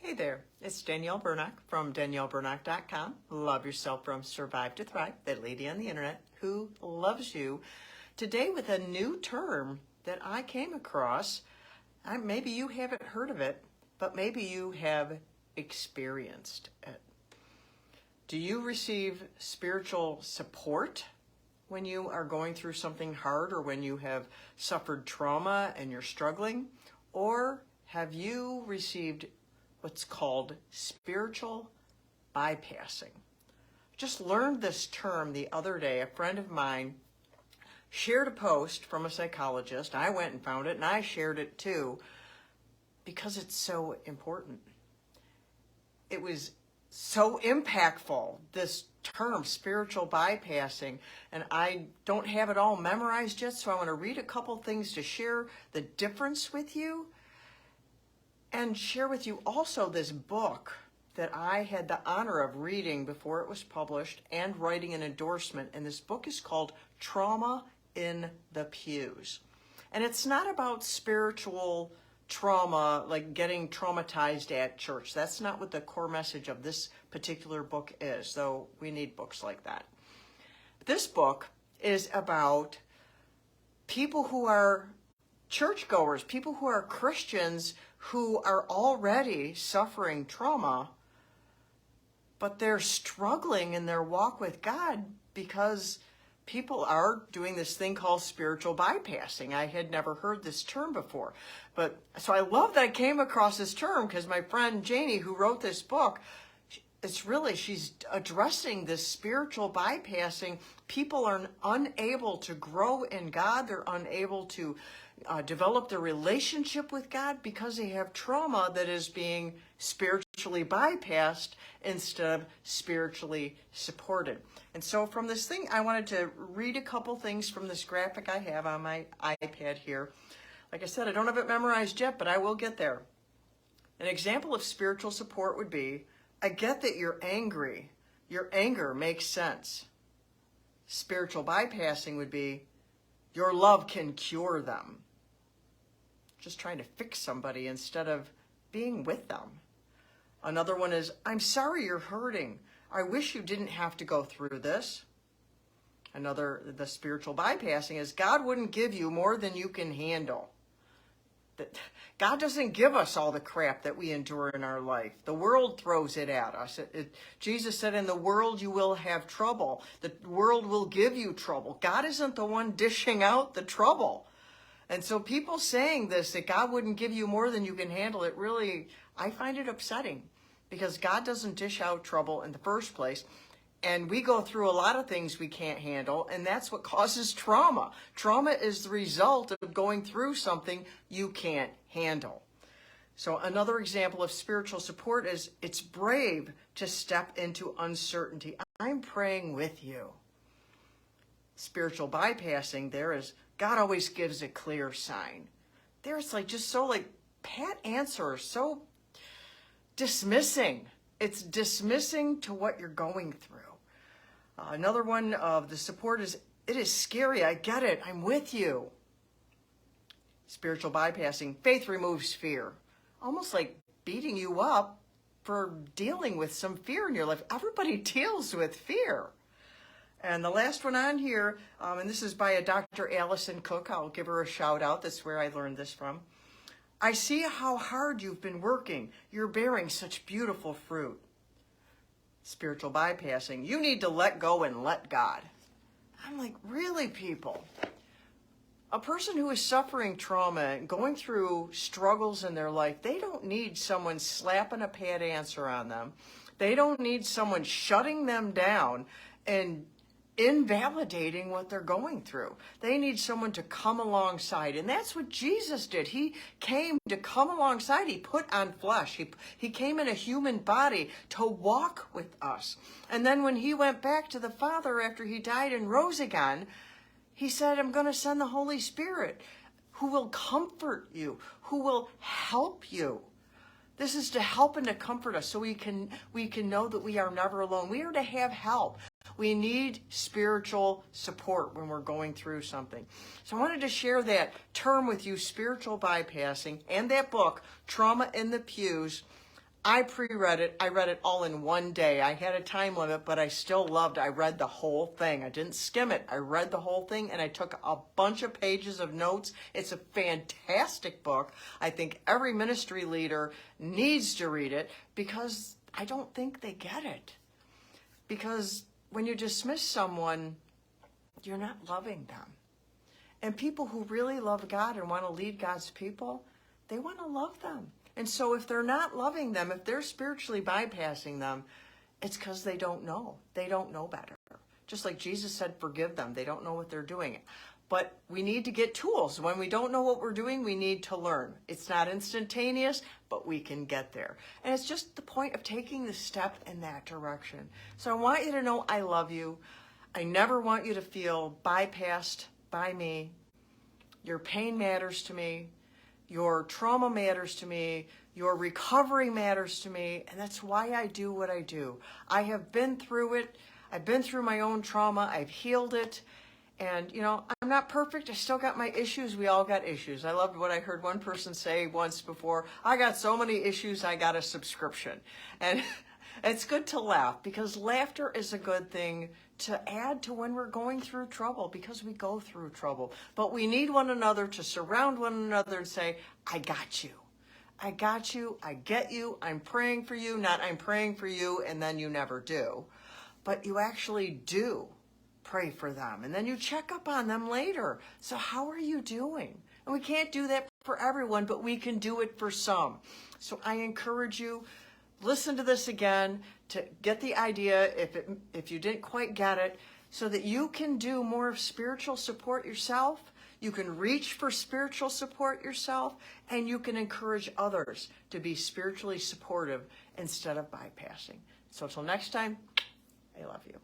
Hey there, it's Danielle Burnock from DanielleBurnock.com. Love yourself from Survive to Thrive, that lady on the internet who loves you. Today with a new term that I came across. Maybe you haven't heard of it, but maybe you have experienced it. Do you receive spiritual support when you are going through something hard or when you have suffered trauma and you're struggling? Or have you received what's called spiritual bypassing? Just learned this term the other day. A friend of mine shared a post from a psychologist. I went and found it and I shared it too because it's so important. It was so impactful, this term, spiritual bypassing, and I don't have it all memorized yet, so I want to read a couple things to share the difference with you and share with you also this book that I had the honor of reading before it was published and writing an endorsement. And this book is called Trauma in the Pews. And it's not about spiritual trauma, like getting traumatized at church. That's not what the core message of this particular book is, though we need books like that. This book is about people who are churchgoers, people who are Christians who are already suffering trauma, but they're struggling in their walk with God because people are doing this thing called spiritual bypassing. I had never heard this term before. But so I love that I came across this term because my friend Janie, who wrote this book, she's addressing this spiritual bypassing. People are unable to grow in God. They're unable to develop their relationship with God because they have trauma that is being spiritually bypassed instead of spiritually supported. And so from this thing, I wanted to read a couple things from this graphic I have on my iPad here. Like I said, I don't have it memorized yet, but I will get there. An example of spiritual support would be, I get that you're angry. Your anger makes sense. Spiritual bypassing would be, your love can cure them. Just trying to fix somebody instead of being with them. Another one is, I'm sorry you're hurting. I wish you didn't have to go through this. The spiritual bypassing is, God wouldn't give you more than you can handle. God doesn't give us all the crap that we endure in our life. The world throws it at us. Jesus said, in the world you will have trouble. The world will give you trouble. God isn't the one dishing out the trouble. And so people saying this, that God wouldn't give you more than you can handle, I find it upsetting because God doesn't dish out trouble in the first place. And we go through a lot of things we can't handle, and that's what causes trauma. Trauma is the result of going through something you can't handle. So another example of spiritual support is, it's brave to step into uncertainty. I'm praying with you. Spiritual bypassing there is, God always gives a clear sign. There's just so pat answers, so dismissing. It's dismissing to what you're going through. Another one of the support is, it is scary. I get it. I'm with you. Spiritual bypassing. Faith removes fear. Almost like beating you up for dealing with some fear in your life. Everybody deals with fear. And the last one on here, and this is by a Dr. Allison Cook. I'll give her a shout out. That's where I learned this from. I see how hard you've been working. You're bearing such beautiful fruit. Spiritual bypassing. You need to let go and let God. I'm like, really, people? A person who is suffering trauma and going through struggles in their life, they don't need someone slapping a pat answer on them. They don't need someone shutting them down and invalidating what they're going through. They need someone to come alongside. And that's what Jesus did. He came to come alongside. He put on flesh. He came in a human body to walk with us. And then when he went back to the Father after he died and rose again, he said, I'm going to send the Holy Spirit who will comfort you, who will help you. This is to help and to comfort us so we can know that we are never alone. We are to have help. We need spiritual support when we're going through something. So I wanted to share that term with you, spiritual bypassing, and that book, Trauma in the Pews. I pre-read it. I read it all in one day. I had a time limit, but I still loved it. I read the whole thing. I didn't skim it. I read the whole thing, and I took a bunch of pages of notes. It's a fantastic book. I think every ministry leader needs to read it because I don't think they get it. Because when you dismiss someone, you're not loving them. And people who really love God and want to lead God's people, they want to love them. And so if they're not loving them, if they're spiritually bypassing them, it's because they don't know. They don't know better. Just like Jesus said, forgive them. They don't know what they're doing. But we need to get tools. When we don't know what we're doing, we need to learn. It's not instantaneous, but we can get there. And it's just the point of taking the step in that direction. So I want you to know I love you. I never want you to feel bypassed by me. Your pain matters to me. Your trauma matters to me. Your recovery matters to me. And that's why I do what I do. I have been through it. I've been through my own trauma. I've healed it. And, you know, I'm not perfect. I still got my issues. We all got issues. I loved what I heard one person say once before. I got so many issues, I got a subscription. And it's good to laugh because laughter is a good thing to add to when we're going through trouble, because we go through trouble. But we need one another to surround one another and say, I got you. I got you. I get you. I'm praying for you. Not I'm praying for you and then you never do. But you actually do pray for them. And then you check up on them later. So how are you doing? And we can't do that for everyone, but we can do it for some. So I encourage you, listen to this again to get the idea if you didn't quite get it, so that you can do more spiritual support yourself. You can reach for spiritual support yourself, and you can encourage others to be spiritually supportive instead of bypassing. So until next time, I love you.